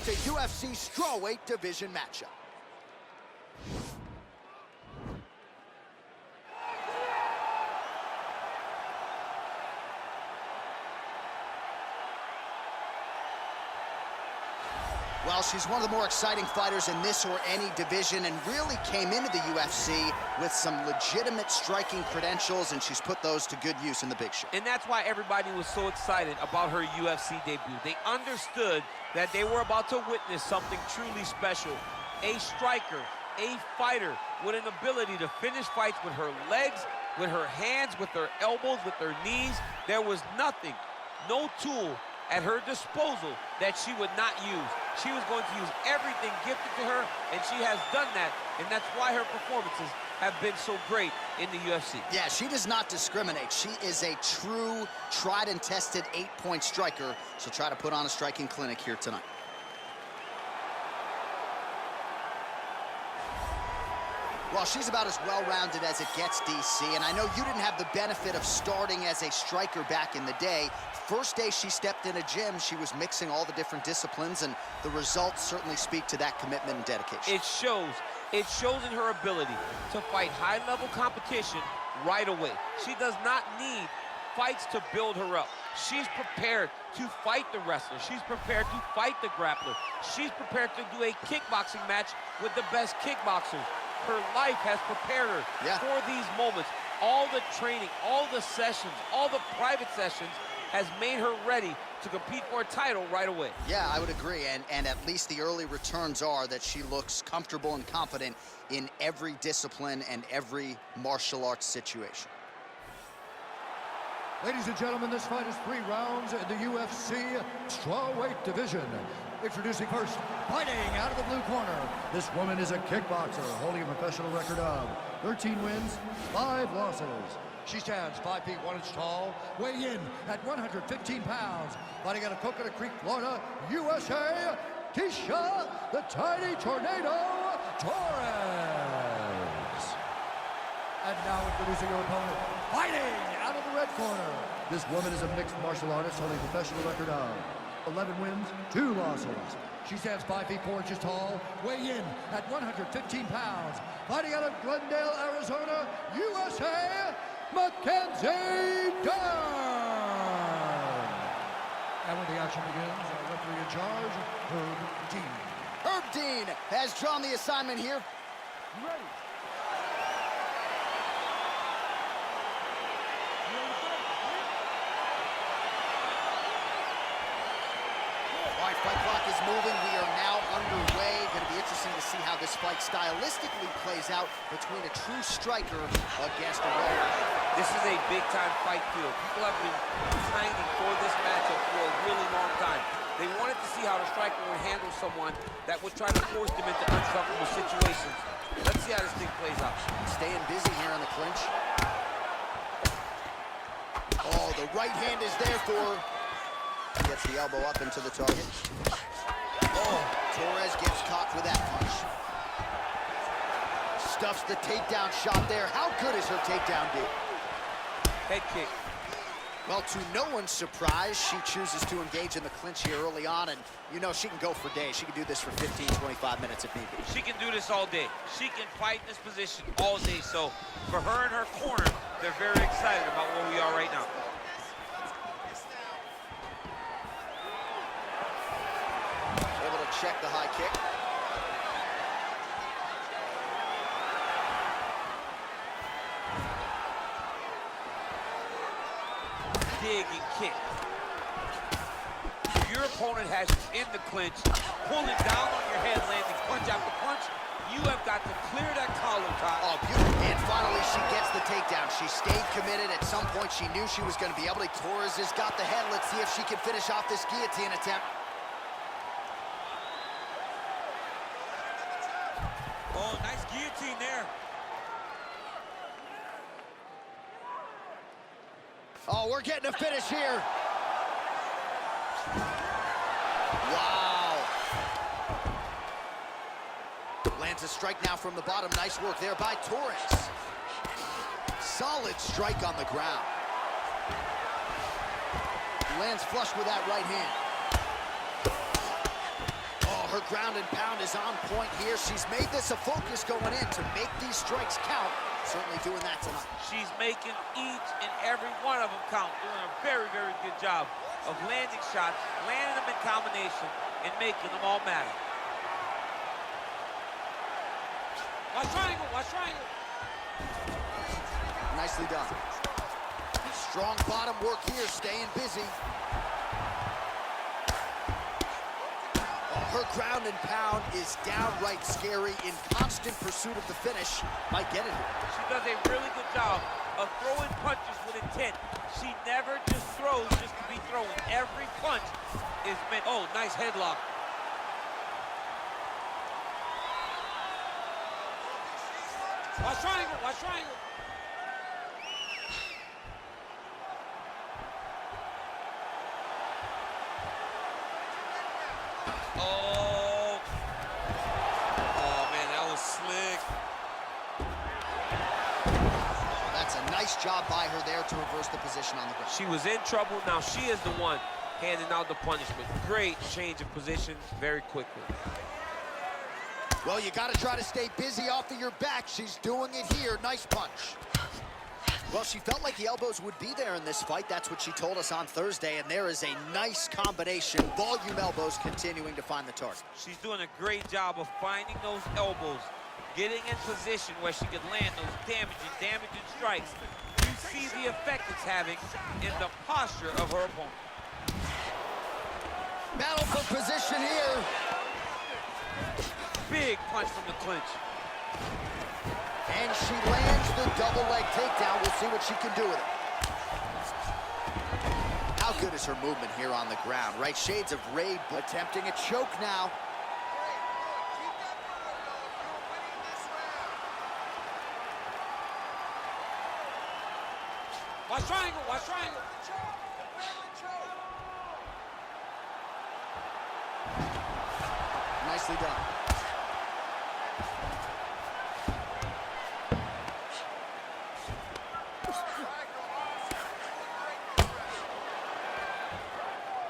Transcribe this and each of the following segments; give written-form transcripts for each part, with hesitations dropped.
It's a UFC strawweight division matchup. Well, she's one of the more exciting fighters in this or any division and really came into the UFC with some legitimate striking credentials, and she's put those to good use in the big show. And that's why everybody was so excited about her UFC debut. They understood that they were about to witness something truly special. A striker, a fighter with an ability to finish fights with her legs, with her hands, with her elbows, with her knees. There was nothing, no tool at her disposal that she would not use. She was going to use everything gifted to her, and she has done that, and that's why her performances have been so great in the UFC. Yeah, she does not discriminate. She is a true, tried and tested 8-point striker. She'll try to put on a striking clinic here tonight. Well, she's about as well-rounded as it gets, DC, and I know you didn't have the benefit of starting as a striker back in the day. First day she stepped in a gym, she was mixing all the different disciplines, and the results certainly speak to that commitment and dedication. It shows. It shows in her ability to fight high-level competition right away. She does not need fights to build her up. She's prepared to fight the wrestler. She's prepared to fight the grappler. She's prepared to do a kickboxing match with the best kickboxers. Her life has prepared her for these moments. All the training, all the sessions, all the private sessions has made her ready to compete for a title right away. Yeah, I would agree, and at least the early returns are that she looks comfortable and confident in every discipline and every martial arts situation. Ladies and gentlemen, this fight is 3 rounds in the UFC strawweight division. Introducing first, fighting out of the blue corner. This woman is a kickboxer holding a professional record of 13 wins, 5 losses. She stands 5 feet 1 inch tall, weighing in at 115 pounds. Fighting out of Coconut Creek, Florida, USA, Tecia, the Tiny Tornado Torres. And now introducing her opponent, fighting out of the red corner. This woman is a mixed martial artist holding a professional record of 11 wins, 2 losses. She stands 5 feet 4 inches tall, weighing in at 115 pounds. Fighting out of Glendale, Arizona, USA, Mackenzie Dern. And when the action begins, our referee in charge, Herb Dean. Herb Dean has drawn the assignment here. You ready? Fight clock is moving. We are now underway. Going to be interesting to see how this fight stylistically plays out between a true striker against a roller. This is a big-time fight, too. People have been pining for this matchup for a really long time. They wanted to see how the striker would handle someone that would try to force them into uncomfortable situations. Let's see how this thing plays out. Staying busy here in the clinch. Oh, the right hand is there for her. Gets the elbow up into the target. Oh, Torres gets caught with that punch. Stuffs the takedown shot there. How good is her takedown, dude? Head kick. Well, to no one's surprise, she chooses to engage in the clinch here early on, and you know she can go for days. She can do this for 15, 25 minutes if need be. She can do this all day. She can fight this position all day. So for her and her corner, they're very excited about where we are right now. Check the high kick. Dig and kick. If your opponent has you in the clinch, pulling down on your head, landing punch after punch, you have got to clear that collar tie. Oh, beautiful. And finally, she gets the takedown. She stayed committed. At some point, she knew she was going to be able to. Torres has got the head. Let's see if she can finish off this guillotine attempt. Oh, nice guillotine there. Oh, we're getting a finish here. Wow. Lands a strike now from the bottom. Nice work there by Torres. Solid strike on the ground. Lands flush with that right hand. Oh, ground and pound is on point here. She's made this a focus going in to make these strikes count. Certainly doing that tonight. She's making each and every one of them count, doing a very, very good job of landing shots, landing them in combination, and making them all matter. Watch triangle, watch triangle. Nicely done. Strong bottom work here, staying busy. Her ground and pound is downright scary, in constant pursuit of the finish. Might get it here. She does a really good job of throwing punches with intent. She never just throws just to be throwing. Every punch is meant. Oh, nice headlock. Watch triangle, watch triangle. Nice job by her there to reverse the position on the ground. She was in trouble. Now she is the one handing out the punishment. Great change of position very quickly. Well, you got to try to stay busy off of your back. She's doing it here. Nice punch. Well, she felt like the elbows would be there in this fight. That's what she told us on Thursday, and there is a nice combination. Volume elbows continuing to find the target. She's doing a great job of finding those elbows, getting in position where she could land those damaging strikes. You see the effect it's having in the posture of her opponent. Battle for position here. Big punch from the clinch. And she lands the double leg takedown. We'll see what she can do with it. How good is her movement here on the ground? Right shades of Ray, attempting a choke now. Watch triangle, watch triangle. Nicely done.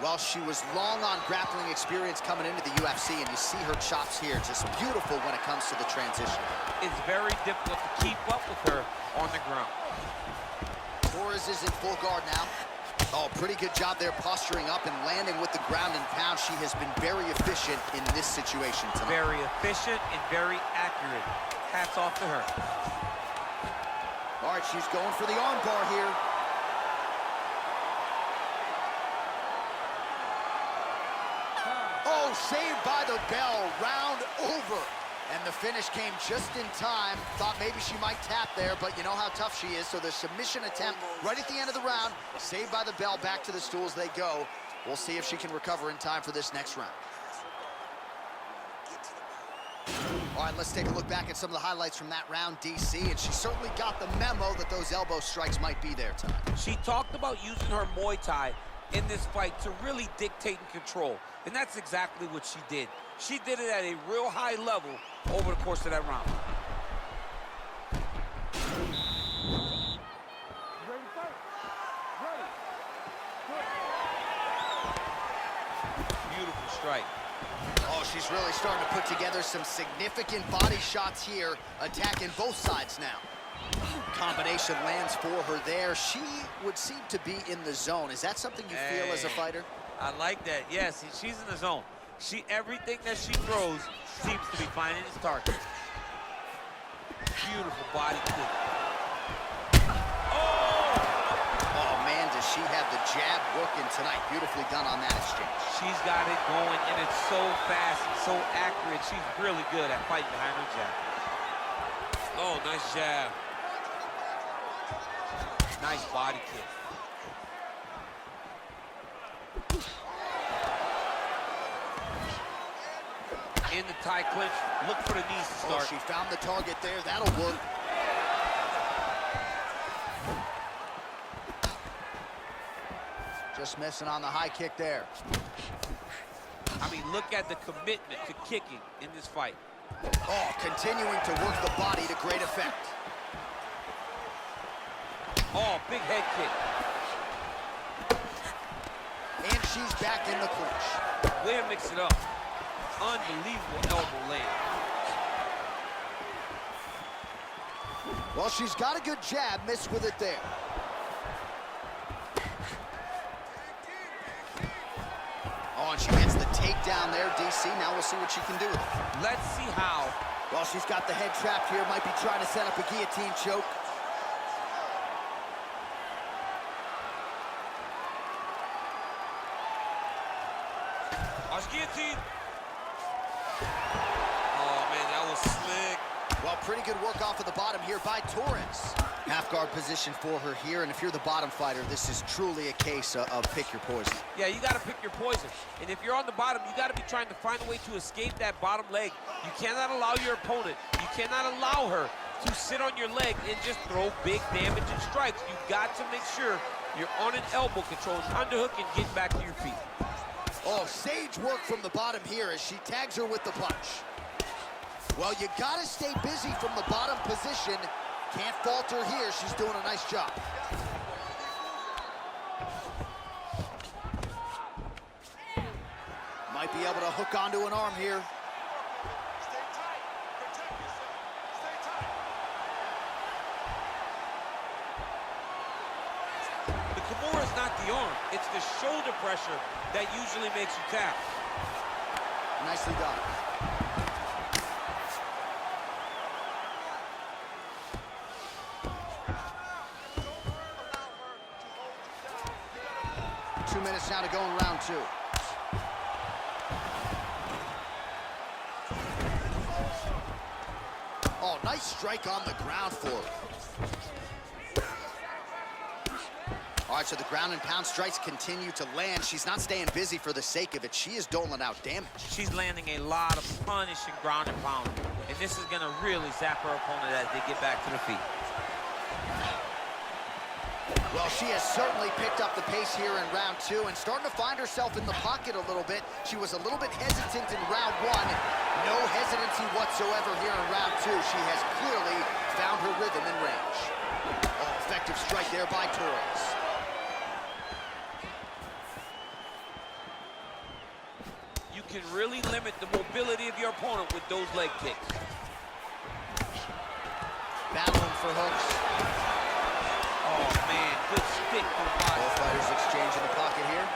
Well, she was long on grappling experience coming into the UFC, and you see her chops here, just beautiful when it comes to the transition. It's very difficult to keep up with her on the ground. Torres is in full guard now. Oh, pretty good job there posturing up and landing with the ground and pound. She has been very efficient in this situation tonight. Very efficient and very accurate. Hats off to her. All right, she's going for the arm bar here. Oh, saved by the bell, round over. And the finish came just in time. Thought maybe she might tap there, but you know how tough she is. So the submission attempt right at the end of the round, saved by the bell, back to the stools they go. We'll see if she can recover in time for this next round. All right, let's take a look back at some of the highlights from that round, DC, and she certainly got the memo that those elbow strikes might be there tonight. She talked about using her Muay Thai in this fight to really dictate and control, and that's exactly what she did. She did it at a real high level over the course of that round. Beautiful strike. Oh, she's really starting to put together some significant body shots here, attacking both sides now. Combination lands for her there. She would seem to be in the zone. Is that something you feel as a fighter? I like that. Yes, she's in the zone. Everything that she throws seems to be finding its target. Beautiful body kick. Oh, man, does she have the jab working tonight. Beautifully done on that exchange. She's got it going, and it's so fast and so accurate. She's really good at fighting behind her jab. Oh, nice jab. Nice body kick. In the tie clinch, look for the knees to start. Oh, she found the target there. That'll work. Just missing on the high kick there. I mean, look at the commitment to kicking in this fight. Oh, continuing to work the body to great effect. Oh, big head kick. And she's back in the clinch. Way to mix it up. Unbelievable elbow land. Well, she's got a good jab, missed with it there. Oh, and she gets the takedown there, DC. Now we'll see what she can do with it. Let's see how. Well, she's got the head trapped here. Might be trying to set up a guillotine choke. Guillotine. Oh, man, that was slick. Well, pretty good work off of the bottom here by Torres. Half guard position for her here, and if you're the bottom fighter, this is truly a case of pick your poison. Yeah, you got to pick your poison. And if you're on the bottom, you got to be trying to find a way to escape that bottom leg. You cannot allow your opponent, you cannot allow her to sit on your leg and just throw big damage and strikes. You got to make sure you're on an elbow control, underhook, and get back to your feet. Oh, sage work from the bottom here as she tags her with the punch. Well, you gotta stay busy from the bottom position. Can't falter here. She's doing a nice job. Might be able to hook onto an arm here. Kimura is not the arm, it's the shoulder pressure that usually makes you tap. Nicely done. Two minutes now to go in round two. Oh, nice strike on the ground for her. All right, so the ground and pound strikes continue to land. She's not staying busy for the sake of it. She is doling out damage. She's landing a lot of punishing ground and pound. And this is gonna really zap her opponent as they get back to the feet. Well, she has certainly picked up the pace here in round two and starting to find herself in the pocket a little bit. She was a little bit hesitant in round one. No hesitancy whatsoever here in round two. She has clearly found her rhythm and range. Oh, effective strike there by Torres. You can really limit the mobility of your opponent with those leg kicks. Battling for hooks. Oh, man, good stick from body. Both fighters exchange in the pocket here.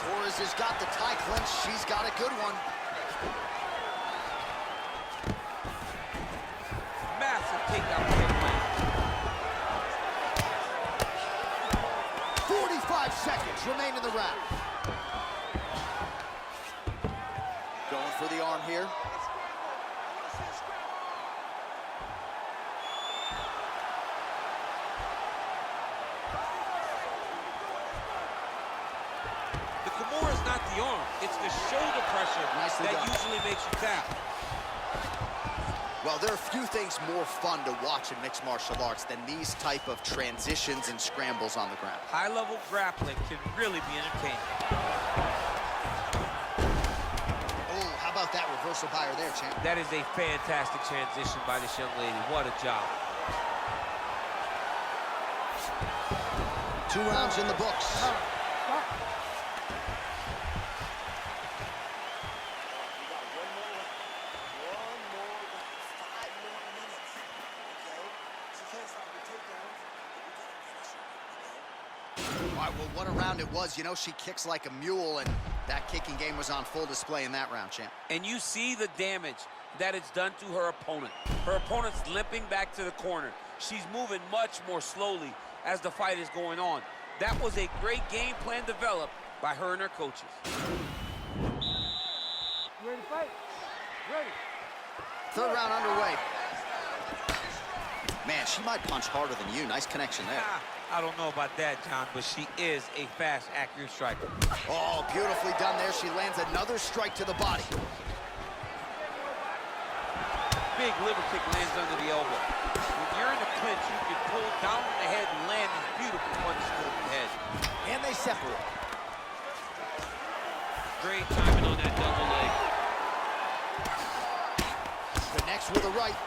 Torres has got the tie clinch. She's got a good one. Massive takedown kick land. 45 seconds remain in the round. Going for the arm here. Not the arm, it's the shoulder pressure that done. usually makes you tap. Well, there are few things more fun to watch in mixed martial arts than these type of transitions and scrambles on the ground. High-level grappling can really be entertaining. Oh, how about that reversal by her there, champ? That is a fantastic transition by this young lady. What a job. 2 rounds in the books. All right, well, what a round it was. You know, she kicks like a mule, and that kicking game was on full display in that round, champ. And you see the damage that it's done to her opponent. Her opponent's limping back to the corner. She's moving much more slowly as the fight is going on. That was a great game plan developed by her and her coaches. You ready to fight? Ready. 3rd round underway. Man, she might punch harder than you. Nice connection there. I don't know about that, John, but she is a fast, accurate striker. Oh, beautifully done there. She lands another strike to the body. Big liver kick lands under the elbow. When you're in the clinch, you can pull down on the head and land these beautiful punches to the head. And they separate. Great timing on that double leg. Connects with a right.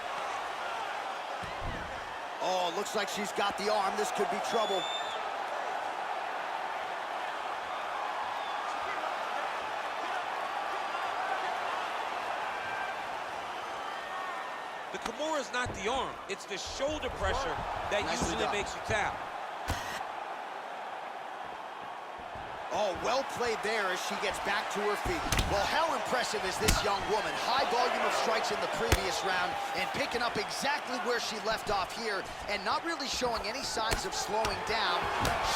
Oh, looks like she's got the arm. This could be trouble. The Kimura is not the arm. It's the shoulder pressure that usually makes you tap. Oh, well played there as she gets back to her feet. Well, how impressive is this young woman? High volume of strikes in the previous round and picking up exactly where she left off here and not really showing any signs of slowing down.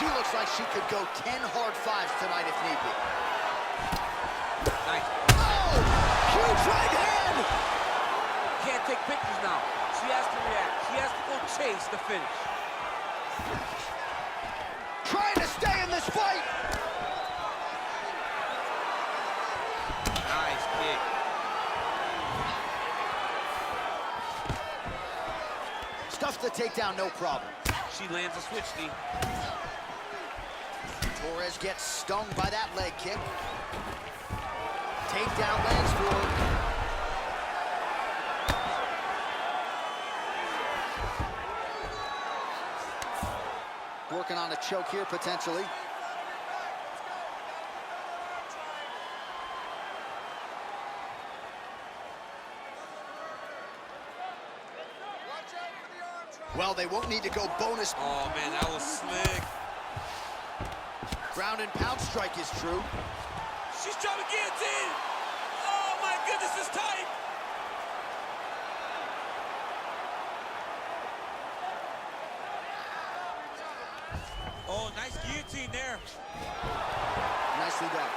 She looks like she could go 10 hard fives tonight if need be. Nice. Oh, huge right hand! Can't take pictures now. She has to react. She has to go chase the finish. Trying to stay in this fight. Nice kick. Stuffs the takedown, no problem. She lands a switch knee. Torres gets stung by that leg kick. Takedown lands for her. Working on a choke here, potentially. Well, they won't need to go bonus. Oh, man, that was slick. Ground and pound strike is true. She's trying to guillotine. Oh, my goodness, it's tight. Oh, nice guillotine there. Nicely done.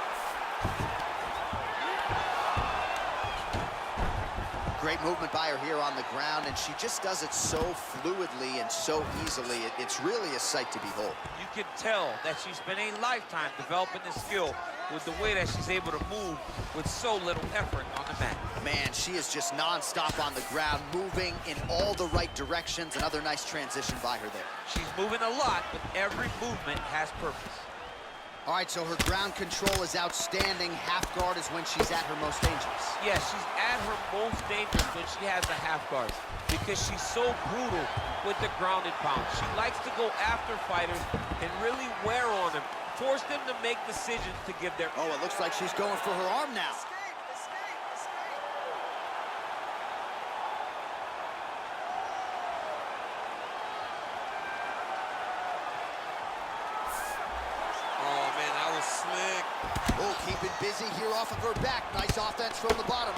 Great movement by her here on the ground, and she just does it so fluidly and so easily. It's really a sight to behold. You can tell that she's spent a lifetime developing this skill with the way that she's able to move with so little effort on the mat. Man, she is just non-stop on the ground, moving in all the right directions. Another nice transition by her there. She's moving a lot, but every movement has purpose. All right, so her ground control is outstanding. Half guard is when she's at her most dangerous. Yeah, she's at her most dangerous when she has a half guard because she's so brutal with the ground and pound. She likes to go after fighters and really wear on them, force them to make decisions to give their... Oh, it looks like she's going for her arm now. Slick. Oh, keeping busy here off of her back. Nice offense from the bottom.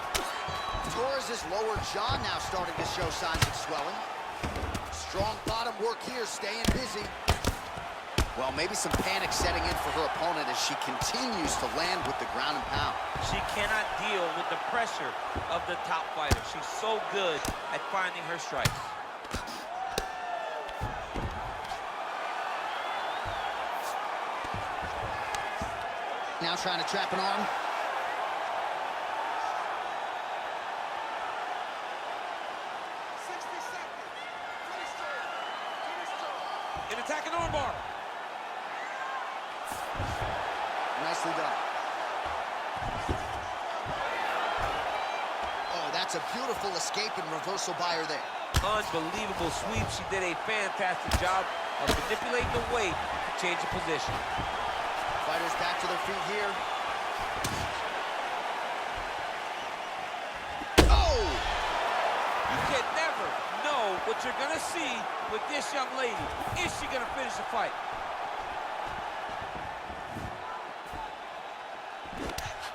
Torres' lower jaw now starting to show signs of swelling. Strong bottom work here, staying busy. Well, maybe some panic setting in for her opponent as she continues to land with the ground and pound. She cannot deal with the pressure of the top fighter. She's so good at finding her strikes. Now trying to trap an arm. An attacking armbar. Nicely done. Oh, that's a beautiful escape and reversal by her there. Unbelievable sweep. She did a fantastic job of manipulating the weight to change the position. Fighters back to their feet here. Oh! You can never know what you're gonna see with this young lady. Is she gonna finish the fight?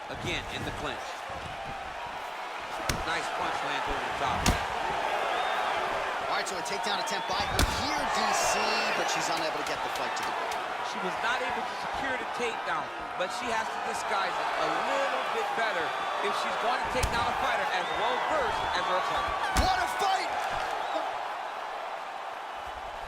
Again, in the clinch. Nice punch lands over the top. All right, so a takedown attempt by her here, DC, but she's unable to get the fight to the ground. She was not able to secure the takedown, but she has to disguise it a little bit better if she's going to take down a fighter as well-versed as her opponent. What a fight!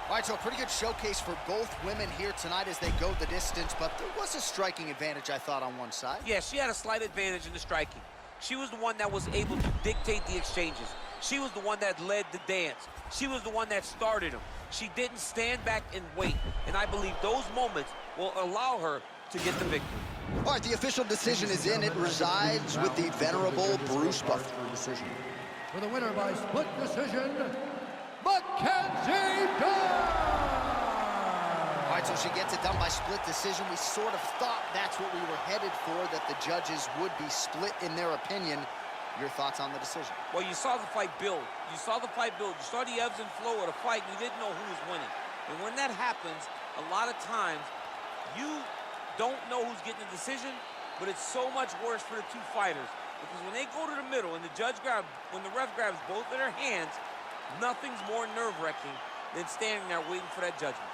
All right, so a pretty good showcase for both women here tonight as they go the distance, but there was a striking advantage, I thought, on one side. Yeah, she had a slight advantage in the striking. She was the one that was able to dictate the exchanges. She was the one that led the dance. She was the one that started them. She didn't stand back and wait, and I believe those moments will allow her to get the victory. All right, the official decision is in. It resides with the venerable Bruce Buffer. For the winner by split decision, Mackenzie Dern! All right, so she gets it done by split decision. We sort of thought that's what we were headed for, that the judges would be split in their opinion. Your thoughts on the decision? Well, you saw the fight build. You saw the fight build. You saw the ebbs and flow of the fight, and you didn't know who was winning. And when that happens, a lot of times, you don't know who's getting the decision, but it's so much worse for the two fighters. Because when they go to the middle and when the ref grabs both of their hands, nothing's more nerve-wracking than standing there waiting for that judgment.